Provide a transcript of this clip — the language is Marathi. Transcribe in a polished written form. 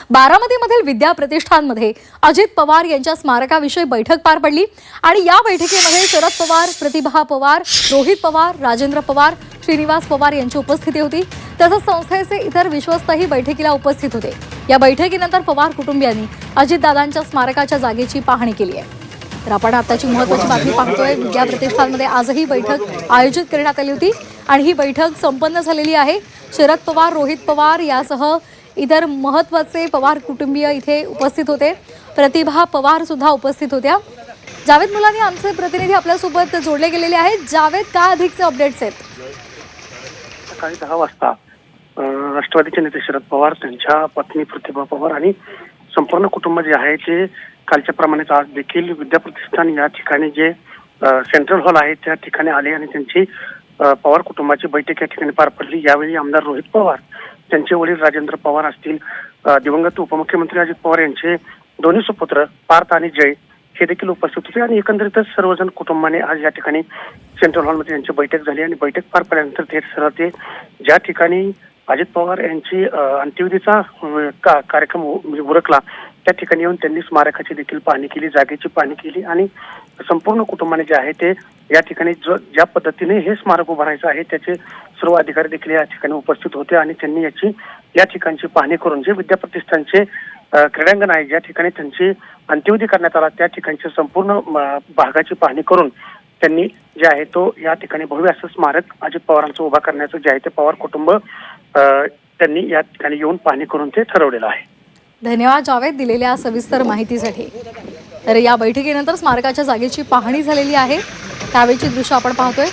बारामतीमधील विद्या प्रतिष्ठानमध्ये अजित पवार यांच्या स्मारकाविषयी बैठक पार पडली आणि या बैठकीमध्ये शरद पवार, प्रतिभा पवार, रोहित पवार, राजेंद्र पवार, श्रीनिवास पवार यांची उपस्थिती होती। तसंच संस्थेचे इतर विश्वस्तही बैठकीला उपस्थित होते। या बैठकीनंतर पवार कुटुंबियांनी अजितदादांच्या स्मारकाच्या जागेची पाहणी केली आहे। तर आपण आताची महत्त्वाची बातमी पाहतोय। विद्या प्रतिष्ठानमध्ये आजही बैठक आयोजित करण्यात आली होती आणि ही बैठक संपन्न झालेली आहे। शरद पवार, रोहित पवार यासह इतर महत्त्वाचे पवार कुटुंबीय इथे उपस्थित होते। प्रतिभा पवार सुद्धा उपस्थित होत्या। जावेद मुलानी आमचे प्रतिनिधी आपल्यासोबत जोडले गेलेले आहेत। जावेद, काय अधिकचे अपडेट्स आहेत? सकाळी 10 वाजता राष्ट्रवादीचे नेते शरद पवार, त्यांच्या पत्नी प्रतिभा पवार आणि संपूर्ण कुटुंब जे आहे ते कालच्या प्रमाणेच आज देखील विद्या प्रतिष्ठान या ठिकाणी जे सेंट्रल हॉल आहे त्या ठिकाणी आले आणि त्यांची पवार कुटुंबाची बैठक या ठिकाणी पार पडली। यावेळी आमदार रोहित पवार, त्यांचे वडील राजेंद्र पवार असतील, दिवंगत उपमुख्यमंत्री अजित पवार यांचे दोन्ही सुपुत्र पार्थ आणि जय हे देखील उपस्थित होते आणि एकंदरीतच सर्वजण कुटुंबाने आज या ठिकाणी सेंट्रल हॉलमध्ये त्यांची बैठक झाली आणि बैठक पार पडल्यानंतर थेट सरळ ते ज्या ठिकाणी अजित पवार यांची अंत्यविधीचा कार्यक्रम उरकला त्या ठिकाणी येऊन त्यांनी स्मारकाची देखील पाहणी केली, जागेची पाहणी केली आणि संपूर्ण कुटुंबाने जे आहे ते या ठिकाणी ज्या पद्धतीने हे स्मारक उभारायचं आहे त्याचे सर्व अधिकारी देखील या ठिकाणी उपस्थित होते आणि त्यांनी याची या ठिकाणची पाहणी करून जे विद्या प्रतिष्ठानचे क्रीडांगण आहे ज्या ठिकाणी त्यांची अंत्यविधी करण्यात आला त्या ठिकाणच्या संपूर्ण भागाची पाहणी करून त्यांनी जे आहे तो या ठिकाणी भव्य असं स्मारक अजित पवारांचं उभा करण्याचं जे आहे ते पवार कुटुंब त्यांनी या ठिकाणी येऊन पाहणी करून ते ठरवलेलं आहे। धन्यवाद जावेद दिलेल्या सविस्तर माहितीसाठी। तर या बैठकीनंतर स्मारकाच्या जागेची पाहणी झालेली आहे, त्यावेळची दृश्य आपण पाहतोय।